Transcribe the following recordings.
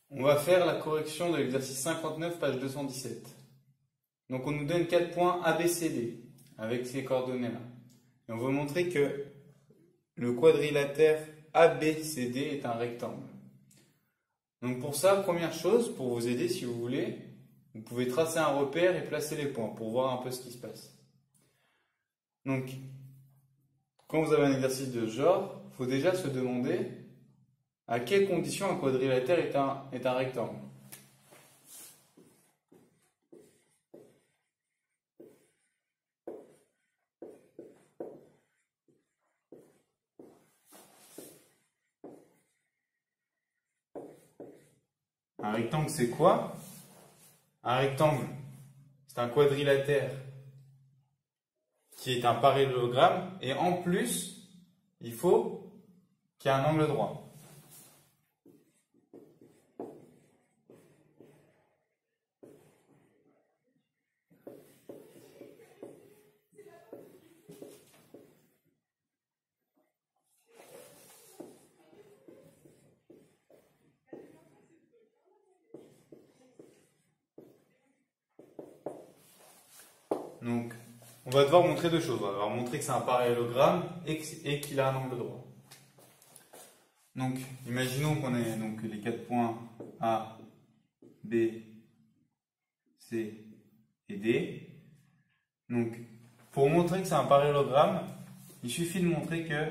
On va faire la correction de l'exercice 59, page 217. Donc on nous donne 4 points ABCD avec ces coordonnées-là. Et on veut montrer que le quadrilatère ABCD est un rectangle. Donc pour ça, première chose, pour vous aider si vous voulez, vous pouvez tracer un repère et placer les points pour voir un peu ce qui se passe. Donc, quand vous avez un exercice de ce genre, il faut déjà se demander à quelles conditions un quadrilatère est un rectangle. Un rectangle, c'est quoi? Un rectangle, c'est un quadrilatère qui est un parallélogramme et en plus, il faut qu'il y ait un angle droit. Donc, on va devoir montrer deux choses. On va devoir montrer que c'est un parallélogramme et qu'il a un angle droit. Donc, imaginons qu'on ait donc les 4 points A, B, C et D. Donc, pour montrer que c'est un parallélogramme, il suffit de montrer que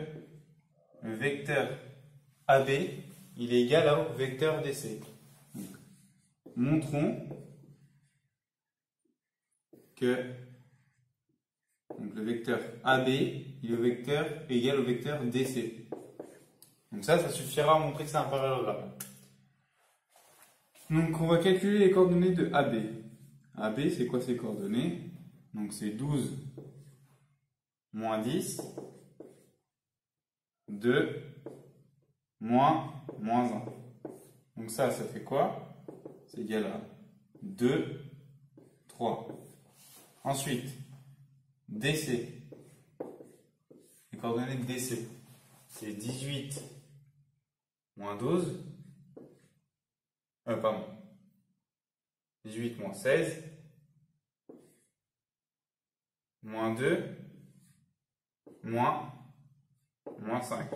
le vecteur AB il est égal au vecteur DC. Donc, montrons que le vecteur AB est égal au vecteur DC. Donc ça suffira à montrer que c'est un parallélogramme. Donc on va calculer les coordonnées de AB. AB, c'est quoi ces coordonnées? Donc c'est 12 moins 10, 2, moins 1. Donc ça fait quoi? C'est égal à 2, 3. Ensuite, DC. Les coordonnées de DC, c'est 18 moins 12. Pardon. 18 moins 16. Moins 2. Moins 5.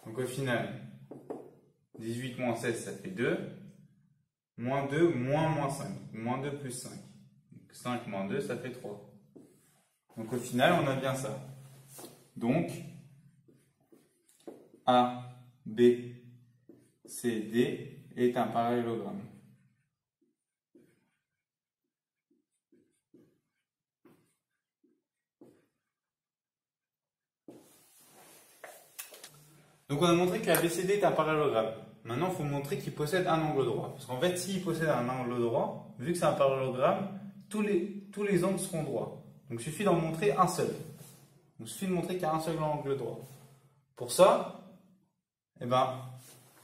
Donc au final, 18 moins 16, ça fait 2. Moins 2, moins 5. Moins 2 plus 5. Donc 5 moins 2, ça fait 3. Donc au final, on a bien ça. Donc, A, B, C, D est un parallélogramme. Donc on a montré que la BCD est un parallélogramme. Maintenant, il faut montrer qu'il possède un angle droit. Parce qu'en fait, s'il possède un angle droit, vu que c'est un parallélogramme, tous les angles seront droits. Donc il suffit d'en montrer un seul. Donc il suffit de montrer qu'il y a un seul angle droit. Pour ça,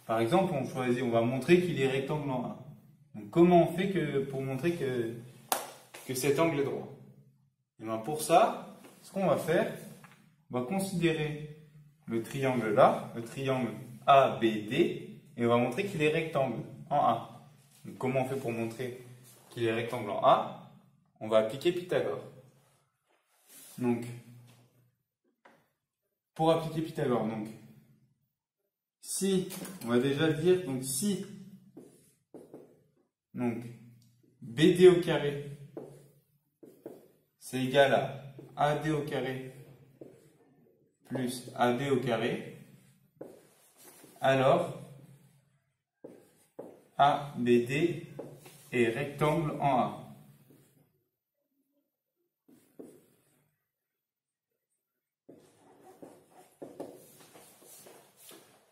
par exemple, on va montrer qu'il est rectangle en A. Donc comment on fait pour montrer que cet angle est droit? Pour ça, ce qu'on va faire, on va considérer le triangle là, le triangle ABD, et on va montrer qu'il est rectangle en A. Donc comment on fait pour montrer qu'il est rectangle en A? On va appliquer Pythagore. Donc, pour appliquer Pythagore, donc, si, on va déjà dire, donc si, donc, BD au carré, c'est égal à AD au carré plus AB au carré, alors ABD est rectangle en A.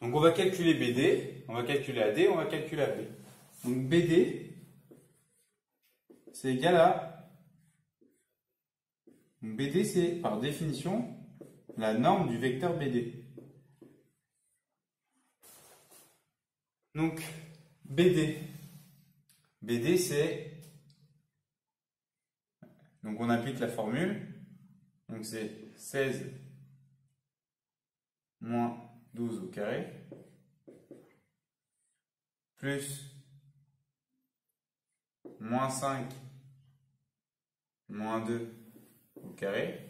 Donc on va calculer BD, on va calculer AD, on va calculer AB. Donc BD, c'est égal à... Donc BD, c'est par définition la norme du vecteur BD. Donc BD, c'est... Donc on applique la formule. Donc c'est 16 moins 12 au carré plus moins 5 moins 2 au carré.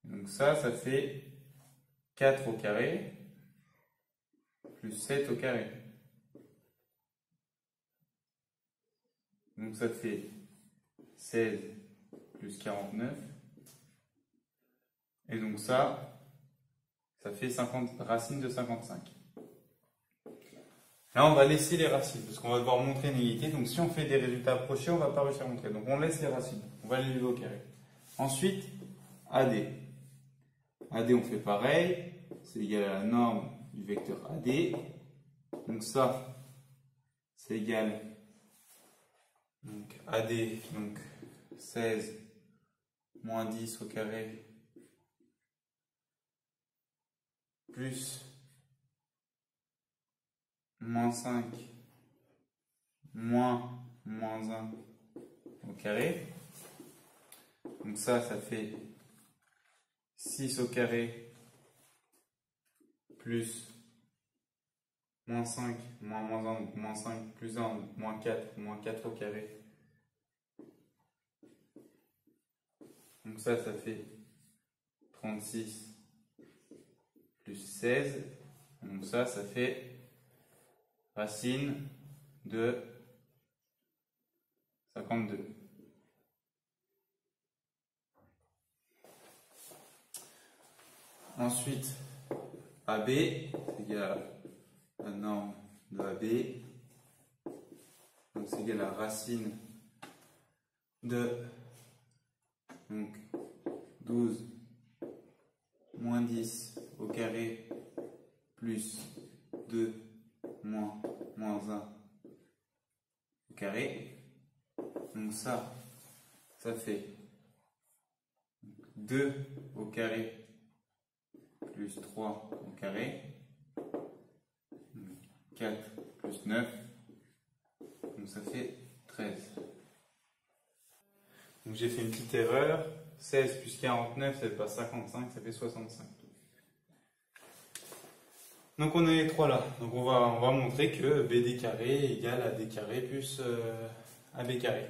Donc ça fait 4 au carré plus 7 au carré. Donc ça fait 16 plus 49. Et donc ça fait 50, racine de 55. Là, on va laisser les racines, parce qu'on va devoir montrer une égalité. Donc si on fait des résultats approchés, on ne va pas réussir à montrer. Donc on laisse les racines. On va les lever au carré. Ensuite, AD. AD, on fait pareil. C'est égal à la norme du vecteur AD. Donc ça, c'est égal donc AD, donc 16 moins 10 au carré plus moins 5 moins 1 au carré. Donc ça fait 6 au carré plus moins 5 moins 1, donc moins 5 plus 1, donc moins 4 au carré. Donc ça fait 36 plus 16. Donc ça fait racine de 52. Ensuite, AB, c'est égal à la norme de AB. Donc c'est égal à racine de donc 12 moins 10 au carré plus 2 moins 1 au carré. Donc ça fait 2 au carré plus 3 au carré. 4 plus 9. Donc ça fait 13. Donc j'ai fait une petite erreur. 16 plus 49, ça fait pas 55, ça fait 65. Donc on a les trois là. Donc on va montrer que BD carré égale AD carré plus AB carré.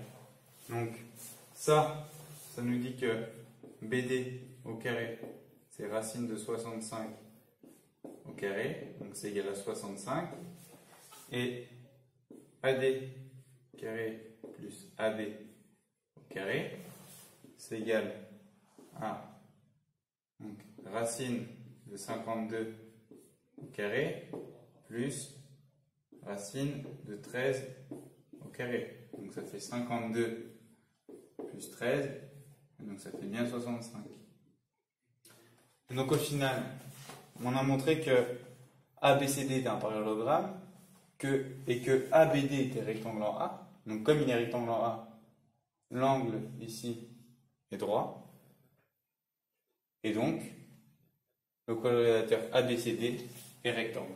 Donc ça nous dit que BD au carré, c'est racine de 65 au carré. Donc c'est égal à 65. Et AD carré plus AB au carré, c'est égal à donc, racine de 52 au carré plus racine de 13 au carré. Donc ça fait 52 plus 13, donc ça fait bien 65. Donc au final, on a montré que ABCD était un parallélogramme et que ABD était rectangle en A. Donc comme il est rectangle en A, l'angle ici est droit. Et donc, le quadrilatère ABCD est rectangle.